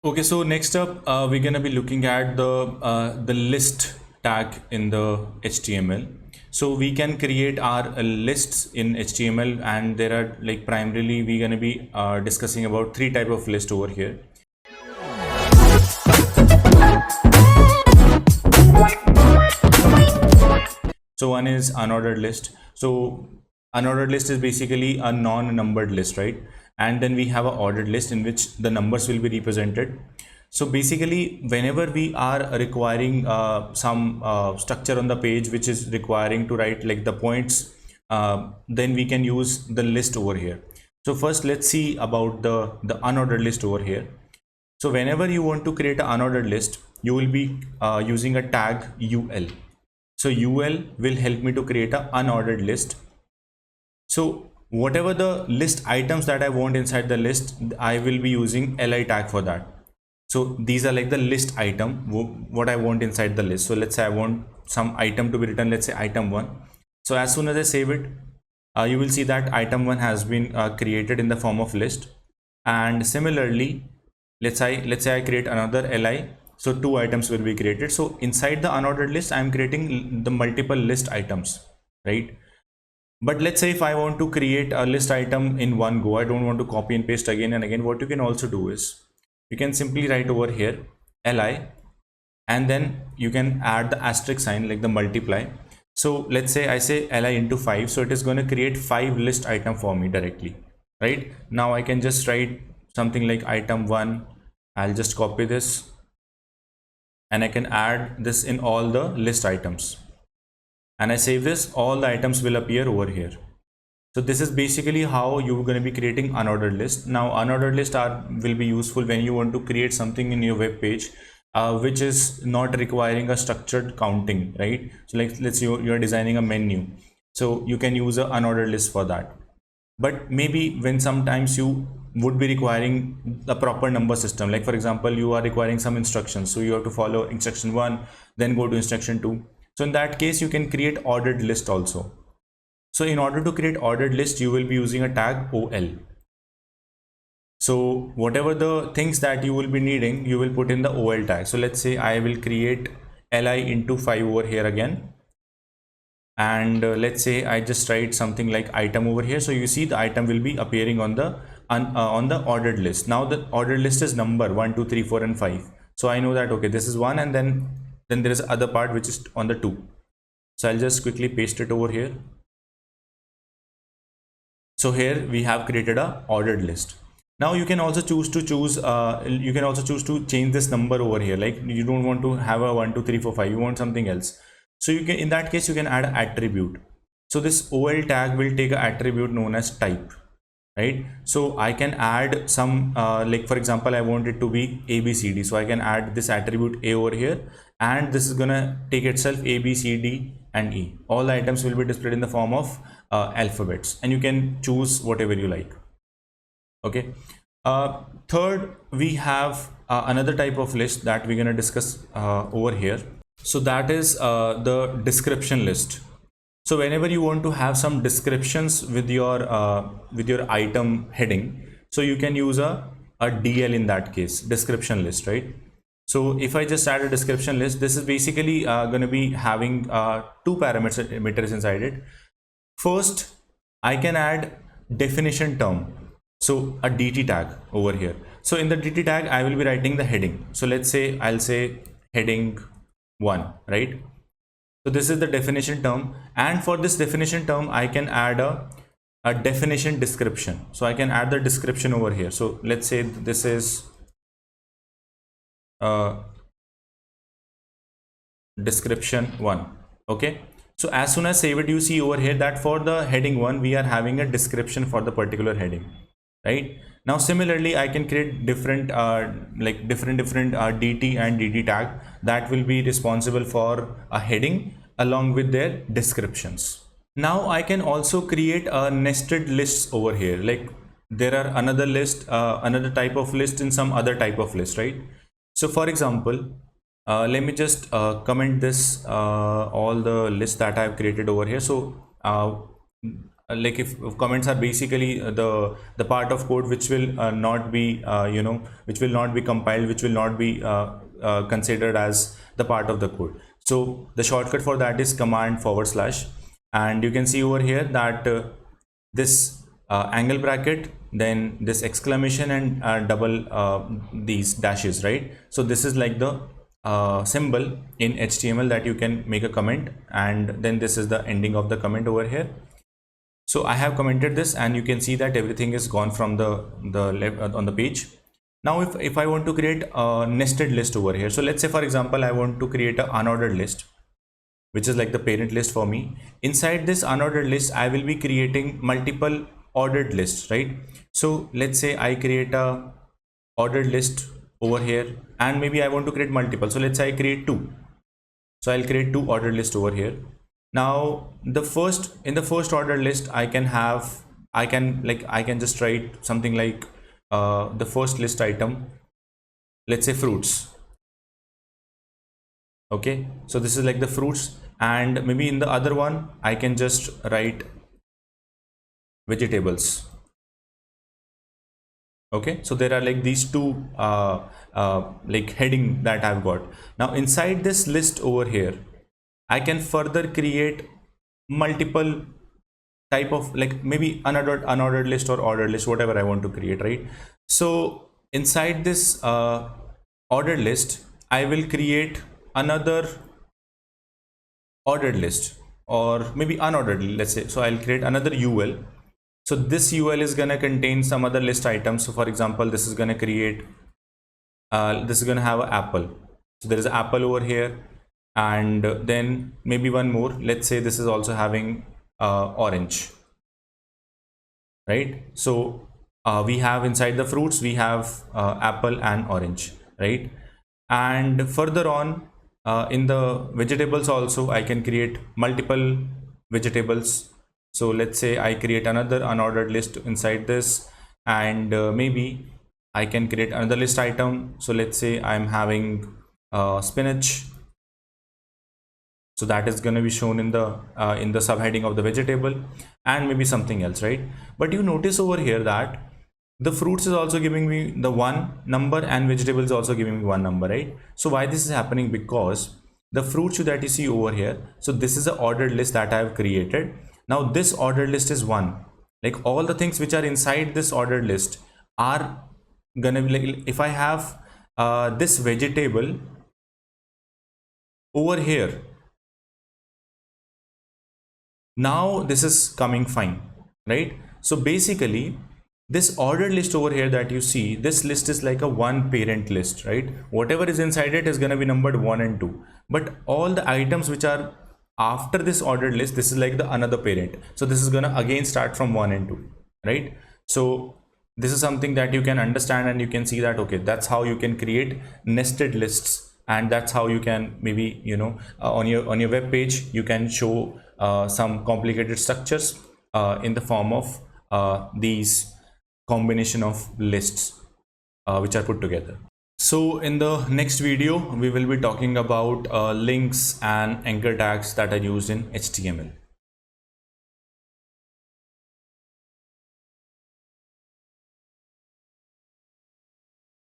Okay, so next up, we're gonna be looking at the list tag in the HTML. So we can create our lists in HTML, and there are like primarily we're gonna be discussing about three type of list over here. So one is unordered list. So unordered list is basically a non-numbered list, right? And then we have an ordered list in which the numbers will be represented. So basically, whenever we are requiring some structure on the page, which is requiring to write like the points, then we can use the list over here. So first, let's see about the unordered list over here. So whenever you want to create an unordered list, you will be using a tag UL. So UL will help me to create an unordered list. So whatever the list items that I want inside the list, I will be using li tag for that. So these are like the list item, what I want inside the list. So let's say I want some item to be written, let's say item 1. So as soon as I save it, you will see that item 1 has been created in the form of list. And similarly, let's say I create another li. So 2 items will be created. So inside the unordered list, I'm creating the multiple list items, right? But let's say if I want to create a list item in one go, I don't want to copy and paste again and again. What you can also do is you can simply write over here li, and then you can add the asterisk sign like the multiply. So let's say I say li into 5, so it is going to create 5 list item for me directly, right? Now I can just write something like item 1. I'll just copy this and I can add this in all the list items, and I save this, all the items will appear over here. So this is basically how you're going to be creating unordered list. Now unordered list will be useful when you want to create something in your web page which is not requiring a structured counting, right? So like let's say you're designing a menu, so you can use an unordered list for that. But maybe when sometimes you would be requiring the proper number system, like for example you are requiring some instructions, so you have to follow instruction 1, then go to instruction 2. So in that case you can create ordered list also. So in order to create ordered list, you will be using a tag OL. So whatever the things that you will be needing, you will put in the OL tag. So let's say I will create li into 5 over here again. And let's say I just write something like item over here. So you see the item will be appearing on the ordered list. Now the ordered list is number 1, 2, 3, 4, and 5. So I know that, okay, this is 1, and then there is other part which is on the 2. So I'll just quickly paste it over here. So here we have created a ordered list. Now you can also choose to change this number over here. Like you don't want to have a 1, 2, 3, 4, 5. You want something else. So you can, in that case, you can add an attribute. So this OL tag will take an attribute known as type, right? So I can add some, like for example, I want it to be ABCD. So I can add this attribute A over here, and this is gonna take itself ABCD and E. All the items will be displayed in the form of alphabets, and you can choose whatever you like. Okay. Third, we have another type of list that we're gonna discuss over here. So that is the description list. So whenever you want to have some descriptions with your item heading, so you can use a DL in that case, description list, right? So if I just add a description list, this is basically going to be having 2 parameters inside it. First, I can add definition term, so a DT tag over here. So in the DT tag, I will be writing the heading. So let's say I'll say heading 1, right? So this is the definition term, and for this definition term I can add a definition description. So I can add the description over here. So let's say this is description 1. Okay, so as soon as save it, you see over here that for the heading 1 we are having a description for the particular heading, right? Now similarly I can create different different DT and DD tag that will be responsible for a heading along with their descriptions. Now I can also create a nested lists over here, like there are another list, another type of list in some other type of list, right? So for example, let me just comment this all the lists that I have created over here. So if comments are basically the part of code which will not be which will not be compiled, which will not be considered as the part of the code. So the shortcut for that is command /, and you can see over here that this angle bracket, then this exclamation, and double these dashes, right? So this is like the symbol in HTML that you can make a comment, and then this is the ending of the comment over here. So I have commented this, and you can see that everything is gone from the left on the page. Now if I want to create a nested list over here, so let's say for example I want to create an unordered list, which is like the parent list for me. Inside this unordered list, I will be creating multiple ordered lists, right? So let's say I create a ordered list over here, and maybe I want to create multiple. So let's say I create two. So I'll create two ordered lists over here. Now in the first ordered list, I can just write something like the first list item, let's say fruits. Okay, so this is like the fruits, and maybe in the other one I can just write vegetables. Okay, so there are like these two like heading that I've got. Now inside this list over here, I can further create multiple type of, like maybe unordered list or ordered list, whatever I want to create, right? So inside this ordered list, I will create another ordered list, or maybe unordered, let's say. So I'll create another UL. So this UL is going to contain some other list items. So for example, this is going to create this is going to have an apple. So there is an apple over here, and then maybe one more. Let's say this is also having orange, right? So we have inside the fruits, we have apple and orange, right? And further on in the vegetables also, I can create multiple vegetables. So let's say I create another unordered list inside this, and maybe I can create another list item. So let's say I'm having spinach. So that is going to be shown in the subheading of the vegetable, and maybe something else, right? But you notice over here that the fruits is also giving me the one number, and vegetables is also giving me one number, right? So why this is happening? Because the fruits that you see over here, so this is an ordered list that I have created. Now this ordered list is one, like all the things which are inside this ordered list are gonna be like, if I have this vegetable over here, now this is coming fine, right? So basically this ordered list over here that you see, this list is like a one parent list, right? Whatever is inside it is going to be numbered 1 and 2, but all the items which are after this ordered list, this is like the another parent. So this is going to again start from 1 and 2, right? So this is something that you can understand, and you can see that, okay, that's how you can create nested lists, and that's how you can maybe, you know, on your web page, you can show some complicated structures in the form of these combination of lists which are put together. So in the next video, we will be talking about links and anchor tags that are used in HTML.